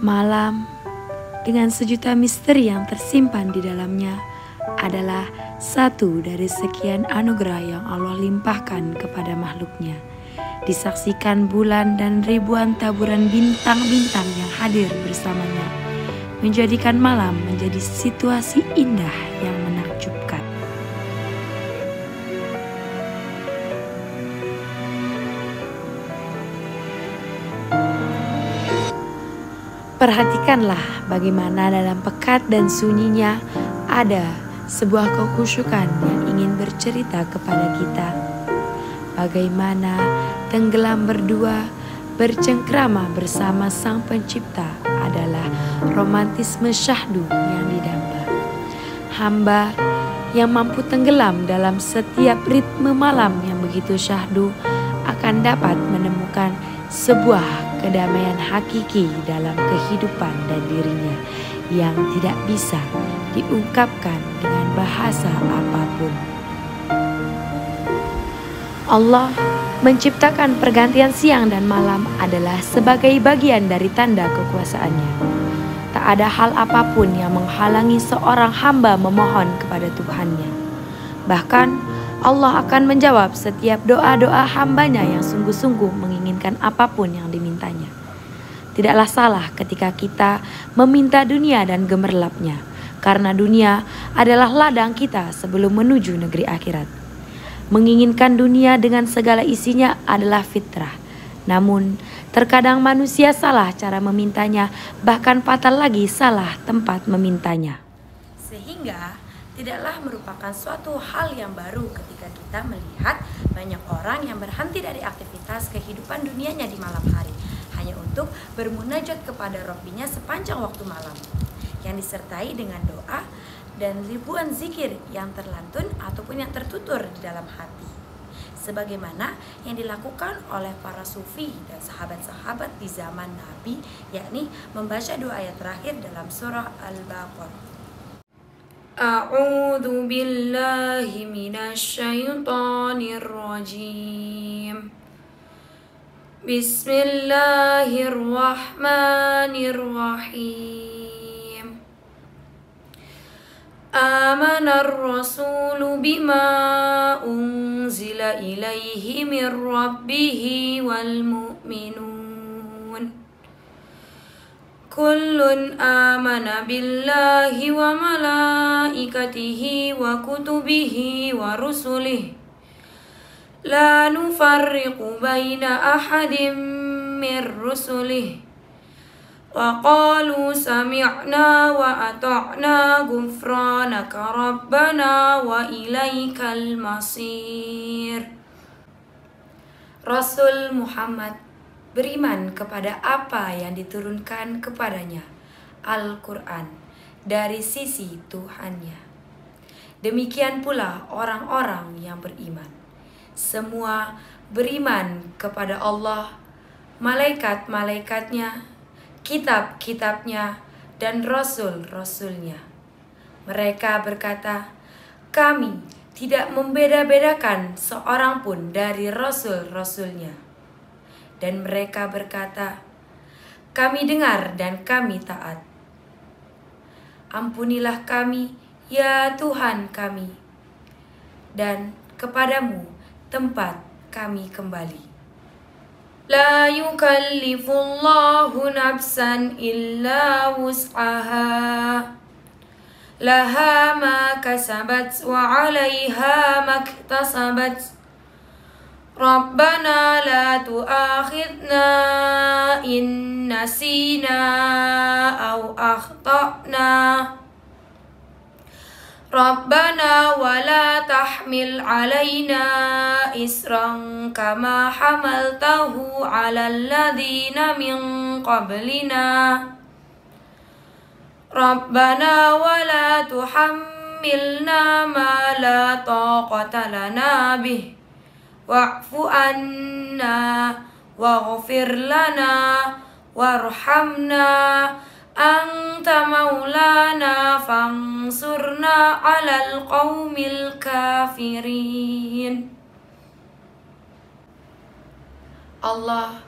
Malam dengan sejuta misteri yang tersimpan di dalamnya adalah satu dari sekian anugerah yang Allah limpahkan kepada makhluknya. Disaksikan bulan dan ribuan taburan bintang-bintang yang hadir bersamanya, menjadikan malam menjadi situasi indah yang menakjubkan. Perhatikanlah bagaimana dalam pekat dan sunyinya ada sebuah kekhusyukan yang ingin bercerita kepada kita. Bagaimana tenggelam berdua bercengkrama bersama Sang Pencipta adalah romantisme syahdu yang didamba. Hamba yang mampu tenggelam dalam setiap ritme malam yang begitu syahdu akan dapat menemukan sebuah kedamaian hakiki dalam kehidupan dan dirinya yang tidak bisa diungkapkan dengan bahasa apapun. Allah menciptakan pergantian siang dan malam adalah sebagai bagian dari tanda kekuasaannya. Tak ada hal apapun yang menghalangi seorang hamba memohon kepada Tuhannya. Bahkan Allah akan menjawab setiap doa-doa hambanya yang sungguh-sungguh menginginkan apapun yang dimintanya. Tidaklah salah ketika kita meminta dunia dan gemerlapnya, karena dunia adalah ladang kita sebelum menuju negeri akhirat. Menginginkan dunia dengan segala isinya adalah fitrah. Namun, terkadang manusia salah cara memintanya, bahkan fatal lagi salah tempat memintanya. Sehingga tidaklah merupakan suatu hal yang baru ketika kita melihat banyak orang yang berhenti dari aktivitas kehidupan dunianya di malam hari hanya untuk bermunajat kepada Robbinya sepanjang waktu malam, yang disertai dengan doa dan ribuan zikir yang terlantun ataupun yang tertutur di dalam hati, sebagaimana yang dilakukan oleh para sufi dan sahabat-sahabat di zaman Nabi, yakni membaca doa ayat terakhir dalam surah Al-Baqarah. A'udzu billahi minasyaitonir rajim. Bismillahirrahmanirrahim. Amanar rasulu bima unzila ilaihi mir rabbih wal mu'minun. Kullun amana billahi wa malaikatihi wa kutubihi wa rusulihi la nufarriqu baina ahadin mir rusulihi wa qalu sami'na wa ata'na ghufranaka rabbana wa ilaikal masir. Rasul Muhammad beriman kepada apa yang diturunkan kepadanya, Al-Quran, dari sisi Tuhannya. Demikian pula orang-orang yang beriman. Semua beriman kepada Allah, malaikat-malaikatnya, kitab-kitabnya, dan rasul-rasulnya. Mereka berkata, kami tidak membeda-bedakan seorang pun dari rasul-rasulnya. Dan mereka berkata, kami dengar dan kami taat. Ampunilah kami, ya Tuhan kami, dan kepadamu tempat kami kembali. La yukallifullahu nafsan illa wus'aha. Laha ma kasabat wa 'alaiha maktasabat. Rabbana la tu'akhidna in nasina aw akhtana. Rabbana wa la tahmil alaina isran kama hamaltahu ala alladhina min qablina. Rabbana wa la tuhammilna ma la taqata lana bih. Wa'fu anna waghfir lana warhamna anta maulana fansurna 'alal qaumil kafirin. Allah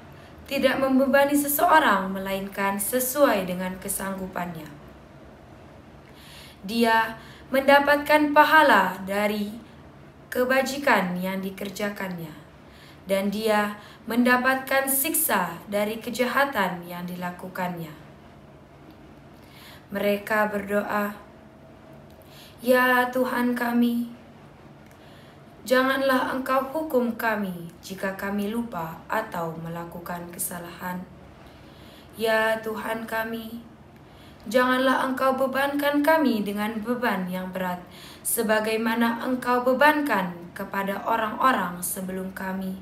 tidak membebani seseorang melainkan sesuai dengan kesanggupannya. Dia mendapatkan pahala dari kebajikan yang dikerjakannya, dan dia mendapatkan siksa dari kejahatan yang dilakukannya. Mereka berdoa, "Ya Tuhan kami, janganlah Engkau hukum kami jika kami lupa atau melakukan kesalahan. Ya Tuhan kami, janganlah Engkau bebankan kami dengan beban yang berat, sebagaimana Engkau bebankan kepada orang-orang sebelum kami.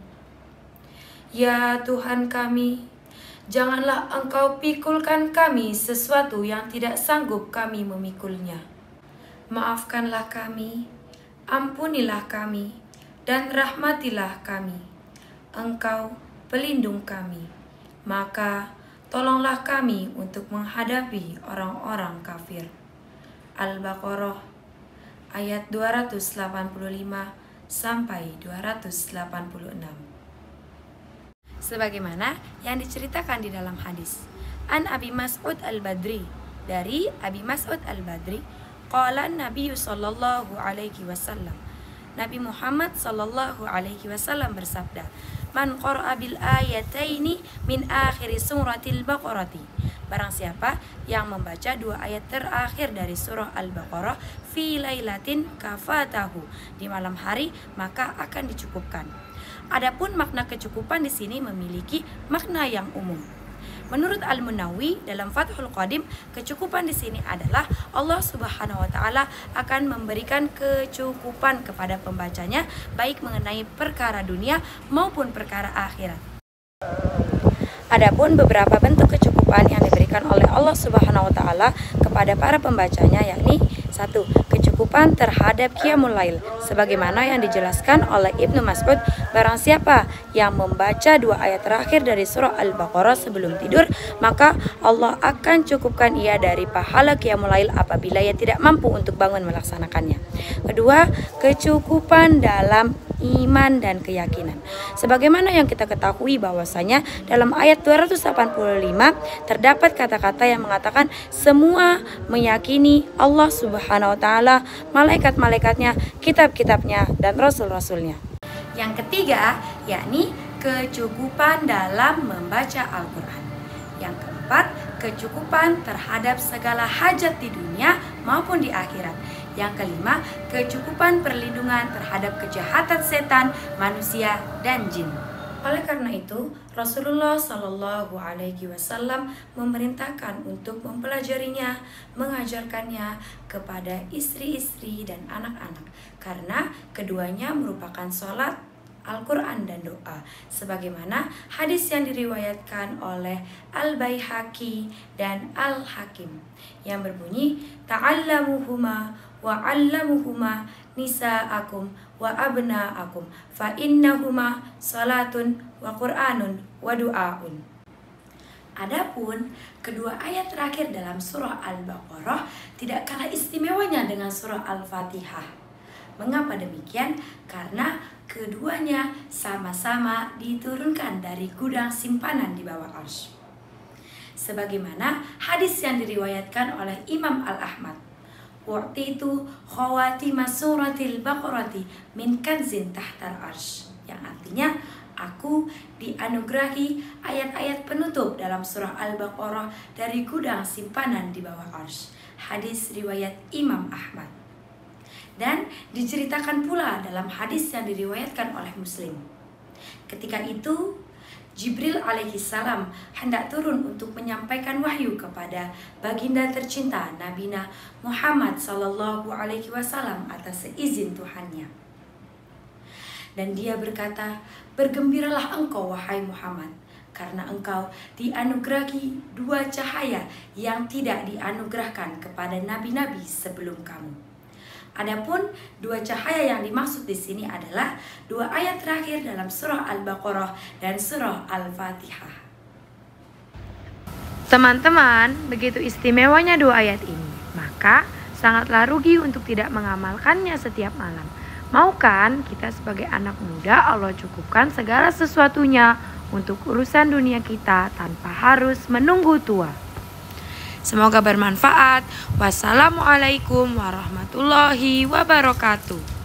Ya Tuhan kami, janganlah Engkau pikulkan kami sesuatu yang tidak sanggup kami memikulnya. Maafkanlah kami, ampunilah kami, dan rahmatilah kami. Engkau pelindung kami, maka tolonglah kami untuk menghadapi orang-orang kafir." Al-Baqarah ayat 285 sampai 286. Sebagaimana yang diceritakan di dalam hadis. An Abi Mas'ud Al-Badri, dari Abi Mas'ud Al-Badri, qala Nabi sallallahu alaihi wasallam, Nabi Muhammad sallallahu alaihi wasallam bersabda, "Man qara'a bil ayataini min akhir suratil Baqarati." Barang siapa yang membaca 2 ayat terakhir dari surah Al-Baqarah, fi lailatin kafatahu, di malam hari, maka akan dicukupkan. Adapun makna kecukupan di sini memiliki makna yang umum. Menurut Al-Munawi dalam Fathul Qadim, kecukupan di sini adalah Allah Subhanahu wa taala akan memberikan kecukupan kepada pembacanya baik mengenai perkara dunia maupun perkara akhirat. Adapun beberapa bentuk kecukupan yang diberikan oleh Allah Subhanahu wa taala kepada para pembacanya, yakni 1. Kecukupan terhadap qiyamul lail, sebagaimana yang dijelaskan oleh Ibnu Mas'ud, barang siapa yang membaca 2 ayat terakhir dari surah Al-Baqarah sebelum tidur, maka Allah akan cukupkan ia dari pahala qiyamul lail apabila ia tidak mampu untuk bangun melaksanakannya. Kedua, kecukupan dalam iman dan keyakinan. Sebagaimana yang kita ketahui bahwasanya dalam ayat 285 terdapat kata-kata yang mengatakan semua meyakini Allah Subhanahu wa taala, malaikat-malaikatnya, kitab-kitabnya, dan rasul-rasulnya. Yang ketiga, yakni kecukupan dalam membaca Al-Quran. Yang keempat, kecukupan terhadap segala hajat di dunia maupun di akhirat. Yang kelima, kecukupan perlindungan terhadap kejahatan setan, manusia, dan jin. Oleh karena itu, Rasulullah Shallallahu Alaihi Wasallam memerintahkan untuk mempelajarinya, mengajarkannya kepada istri-istri dan anak-anak, karena keduanya merupakan sholat, Al-Quran, dan doa, sebagaimana hadis yang diriwayatkan oleh Al-Baihaqi dan Al-Hakim yang berbunyi, "Ta'allamuhuma wa'allamuhuma nisa'akum wa abna'akum fa innahuma salatun wa qur'anun wa du'aun." Adapun kedua ayat terakhir dalam surah Al-Baqarah tidak kalah istimewanya dengan surah Al-Fatihah. Mengapa demikian? Karena keduanya sama-sama diturunkan dari gudang simpanan di bawah arsy. Sebagaimana hadis yang diriwayatkan oleh Imam Al-Ahmad, "Wa'titu khawatima suratil Baqarati min kanzin tahtal arsy", yang artinya aku dianugerahi ayat-ayat penutup dalam surah Al-Baqarah dari gudang simpanan di bawah arsy. Hadis riwayat Imam Ahmad. Dan diceritakan pula dalam hadis yang diriwayatkan oleh Muslim. Ketika itu Jibril alaihissalam hendak turun untuk menyampaikan wahyu kepada baginda tercinta Nabi Muhammad sallallahu alaihi wasallam atas seizin Tuhannya. Dan dia berkata, "Bergembiralah engkau wahai Muhammad, karena engkau dianugerahi 2 cahaya yang tidak dianugerahkan kepada nabi-nabi sebelum kamu." Adapun 2 cahaya yang dimaksud di sini adalah 2 ayat terakhir dalam surah Al-Baqarah dan surah Al-Fatihah. Teman-teman, begitu istimewanya 2 ayat ini, maka sangatlah rugi untuk tidak mengamalkannya setiap malam. Mau kan kita sebagai anak muda Allah cukupkan segala sesuatunya untuk urusan dunia kita tanpa harus menunggu tua. Semoga bermanfaat. Wassalamualaikum warahmatullahi wabarakatuh.